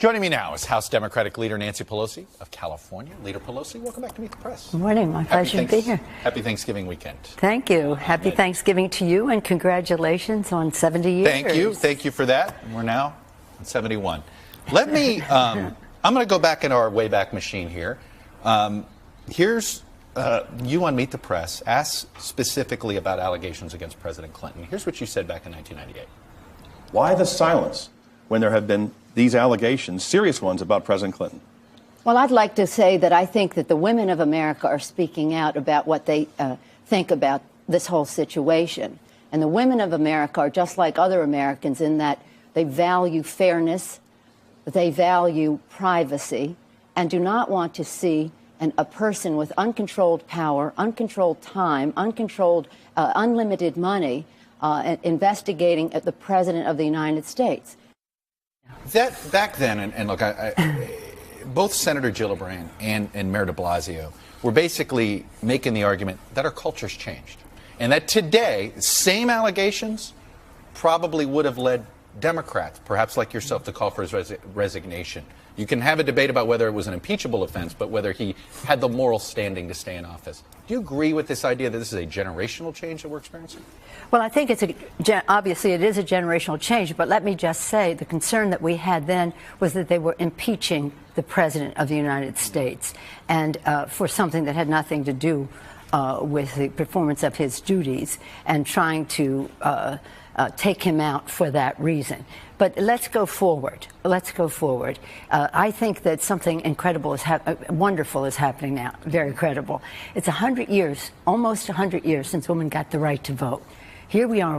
Joining me now is House Democratic Leader Nancy Pelosi of California. Leader Pelosi, welcome back to Meet the Press. Good morning. My pleasure to be here. Happy Thanksgiving weekend. Thank you. Happy Thanksgiving to you, and congratulations on 70 years. Thank you. Thank you for that. We're now on 71. Let me, I'm going to go back in our Wayback Machine here. Here's you on Meet the Press, asked specifically about allegations against President Clinton. Here's what you said back in 1998. Why the silence when there have been these allegations, serious ones, about President Clinton? Well, I'd like to say that I think that the women of America are speaking out about what they think about this whole situation. And the women of America are just like other Americans in that they value fairness, they value privacy, and do not want to see a person with uncontrolled power, uncontrolled time, unlimited money investigating the President of the United States. That back then, and look, both Senator Gillibrand and Mayor de Blasio were basically making the argument that our culture's changed. And that today, same allegations probably would have led Democrats, perhaps like yourself, to call for his resignation. You can have a debate about whether it was an impeachable offense, but whether he had the moral standing to stay in office. Do you agree with this idea that this is a generational change that we're experiencing? Well, I think obviously it is a generational change, but let me just say the concern that we had then was that they were impeaching the President of the United States, and for something that had nothing to do with the performance of his duties, and trying to take him out for that reason. But let's go forward. Let's go forward. I think that something incredible wonderful is happening now. Very credible. It's 100 years, almost 100 years since women got the right to vote. Here we are,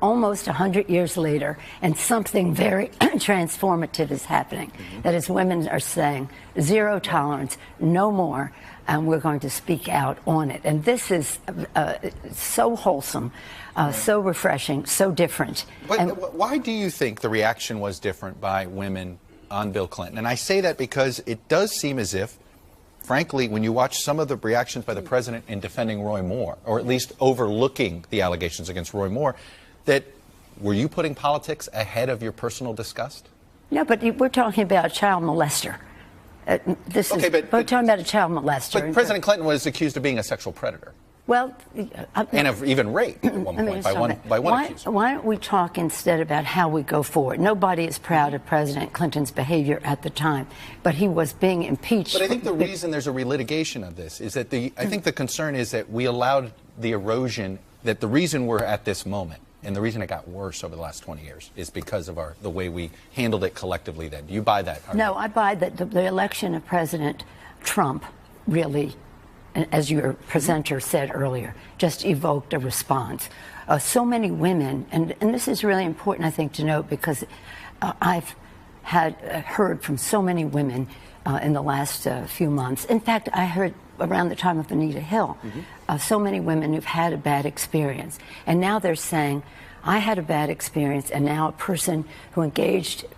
almost 100 years later, and something very transformative is happening. That is, women are saying zero tolerance, no more, and we're going to speak out on it. And this is so wholesome, so refreshing, so different. But why do you think the reaction was different by women on Bill Clinton? And I say that because it does seem as if, frankly, when you watch some of the reactions by the president in defending Roy Moore, or at least overlooking the allegations against Roy Moore, that were you putting politics ahead of your personal disgust? No, but we're talking about a child molester. We're talking about a child molester. But President Clinton was accused of being a sexual predator. Well, and of even rape at one point by one accuser. Why don't we talk instead about how we go forward? Nobody is proud of President Clinton's behavior at the time, but he was being impeached. But I think the reason there's a relitigation of this is that I think the concern is that we allowed the erosion, that the reason we're at this moment, and the reason it got worse over the last 20 years, is because of the way we handled it collectively then. Do you buy that argument? No, I buy that the election of President Trump really, as your presenter said earlier, just evoked a response. So many women, and this is really important, I think, to note, because I've heard from so many women in the last few months. In fact, I heard around the time of Anita Hill, so many women who've had a bad experience. And now they're saying, I had a bad experience, and now a person who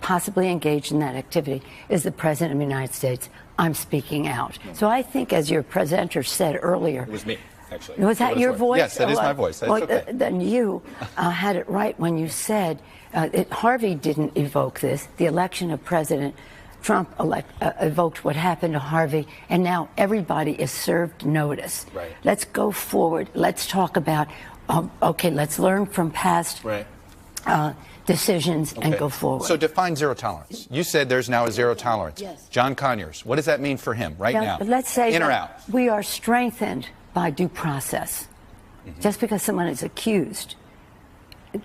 possibly engaged in that activity is the President of the United States. I'm speaking out. So I think, as your presenter said earlier... It was me, actually. Was that your voice? Yes, that is my voice. That's okay. Then you had it right when you said Harvey didn't evoke this. The election of President Trump evoked what happened to Harvey, and now everybody is served notice. Right. Let's go forward. Let's talk about, okay, let's learn from past decisions and go forward. So define zero tolerance. You said there's now a zero tolerance. Yes. John Conyers, what does that mean for him now? Let's say in or out? We are strengthened by due process. Just because someone is accused,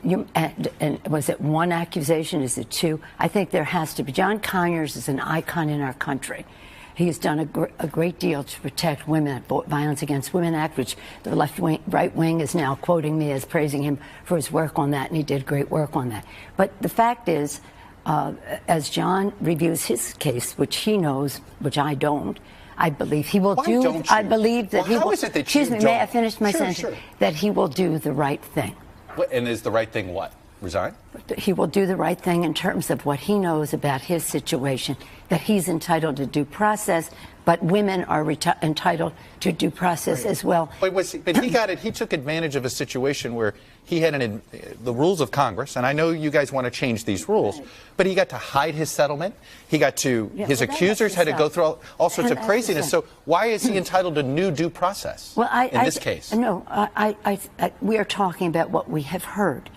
and was it one accusation? Is it two? I think there has to be. John Conyers is an icon in our country. He's done a great deal to protect women, Violence Against Women Act, which the right wing is now quoting me as praising him for his work on that, and he did great work on that. But the fact is, as John reviews his case, which he knows, which I don't, I believe he will do. I believe that he will. Excuse me, may I finish my sentence? Sure. That he will do the right thing. And is the right thing what? resign? He will do the right thing in terms of what he knows about his situation, that he's entitled to due process, but women are entitled to due process as well. But he got it. He took advantage of a situation where he had the rules of Congress, and I know you guys want to change these rules, but he got to hide his settlement. He got to, his accusers had to go through all sorts of craziness. So why is he entitled to new due process in this case? No, we are talking about what we have heard.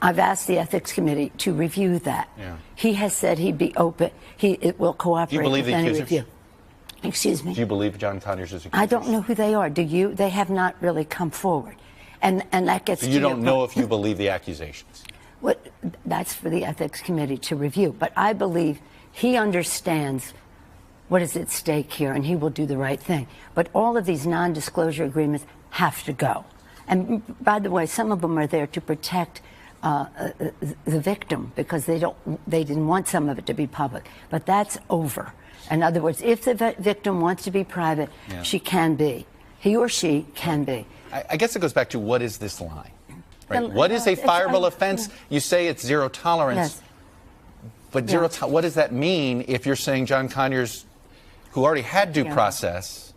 I've asked the Ethics Committee to review that. Yeah. He has said he'd be open. It will cooperate with any review. Excuse me? Do you believe John Conyers' accusers? I don't know who they are. Do you? They have not really come forward. And that gets so to you your don't know if you believe the accusations? That's for the Ethics Committee to review. But I believe he understands what is at stake here, and he will do the right thing. But all of these non-disclosure agreements have to go. And by the way, some of them are there to protect the victim because they didn't want some of it to be public. But that's over. In other words, if the victim wants to be private, she can be. He or she can be. I guess it goes back to what is this line? Right? What is a fireable offense? You say it's zero tolerance. Yes. But what does that mean if you're saying John Conyers, who already had due process,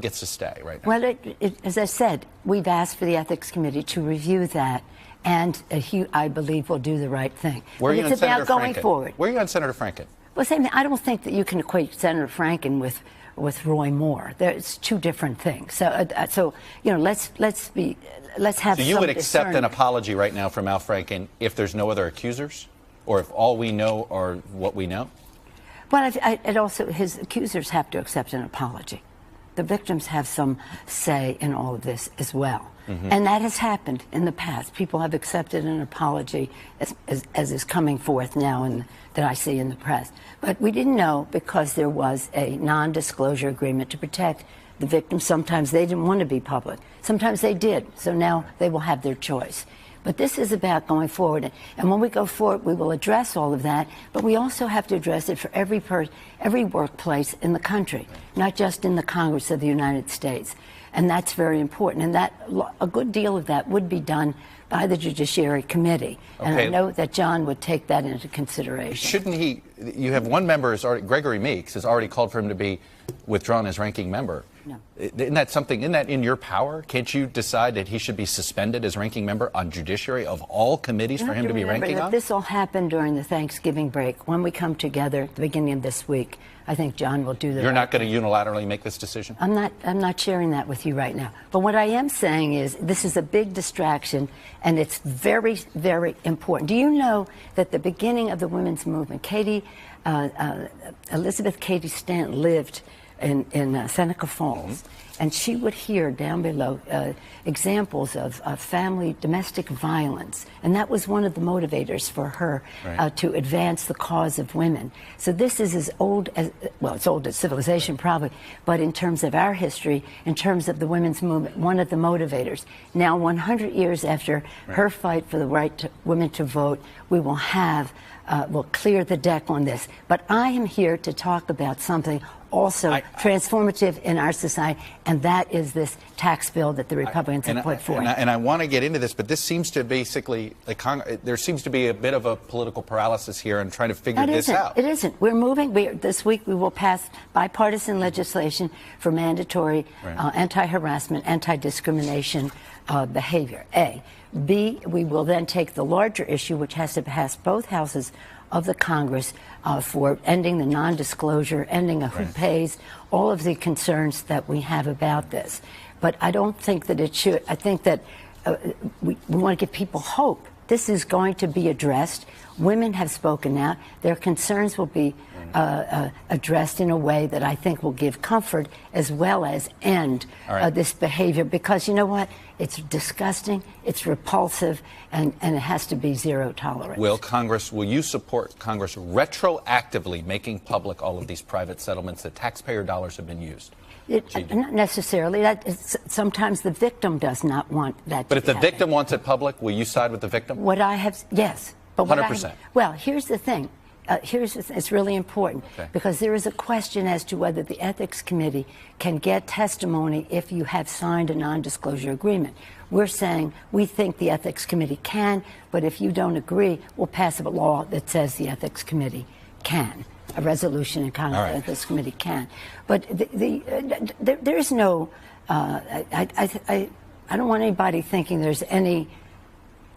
gets to stay right now? Well, as I said, we've asked for the Ethics Committee to review that, and he, I believe, will do the right thing. Where are you on Senator going Franken? forward. Where are you on Senator Franken? Well, I don't think that you can equate Senator Franken with Roy Moore. It's two different things. So let's have. So you would accept an apology right now from Al Franken if there's no other accusers, or if all we know are what we know? Well, it also his accusers have to accept an apology. The victims have some say in all of this as well. Mm-hmm. And that has happened in the past. People have accepted an apology as is coming forth now and that I see in the press. But we didn't know because there was a non-disclosure agreement to protect the victims. Sometimes they didn't want to be public. Sometimes they did. So now they will have their choice. But this is about going forward. And when we go forward, we will address all of that. But we also have to address it for every workplace in the country, not just in the Congress of the United States. And that's very important. And that a good deal of that would be done by the Judiciary Committee. Okay. And I know that John would take that into consideration. Shouldn't he? You have one member, Gregory Meeks, has already called for him to be withdrawn as ranking member. No. Isn't that in your power? Can't you decide that he should be suspended as ranking member on Judiciary of all committees for him to be ranking on? This all happened during the Thanksgiving break. When we come together at the beginning of this week, I think John will do that. You're not going to unilaterally make this decision? I'm not sharing that with you right now. But what I am saying is this is a big distraction, and it's very, very important. Do you know that the beginning of the women's movement, Elizabeth Cady Stanton lived in Seneca Falls, and she would hear down below examples of family domestic violence, and that was one of the motivators for her to advance the cause of women. So this is as old as, well, it's old as civilization probably, but in terms of our history, in terms of the women's movement, one of the motivators. Now, 100 years after her fight for the right to women to vote, we will have, we'll clear the deck on this. But I am here to talk about something also transformative in our society, and that is this tax bill that the Republicans have put forward. And I want to get into this, but this seems to basically, there seems to be a bit of a political paralysis here in trying to figure this out. It isn't. We're moving. This week we will pass bipartisan legislation for mandatory anti-harassment, anti-discrimination behavior, A. B, we will then take the larger issue, which has to pass both houses of the Congress for ending the non-disclosure, ending of who pays, all of the concerns that we have about this. But I don't think that it should. I think that we want to give people hope. This is going to be addressed. Women have spoken out. Their concerns will be addressed in a way that I think will give comfort as well as end this behavior. Because you know what? It's disgusting, it's repulsive, and it has to be zero tolerance. Will you support Congress retroactively making public all of these private settlements that taxpayer dollars have been used? Not necessarily. Sometimes the victim does not want that. But if the victim wants it public, will you side with the victim? Yes. But 100%. Well, here's the thing. it's really important, because there is a question as to whether the Ethics Committee can get testimony if you have signed a non-disclosure agreement. We're saying we think the Ethics Committee can, but if you don't agree, we'll pass a law that says the Ethics Committee can. A resolution in Congress, the Ethics Committee can. But there is no, I don't want anybody thinking there's any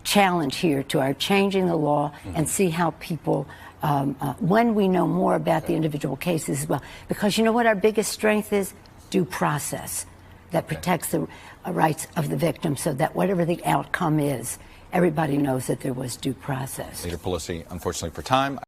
challenge here to our changing the law and see how people, when we know more about the individual cases as well. Because you know what our biggest strength is? Due process that protects the rights of the victim, so that whatever the outcome is, everybody knows that there was due process. Leader Pelosi, unfortunately for time.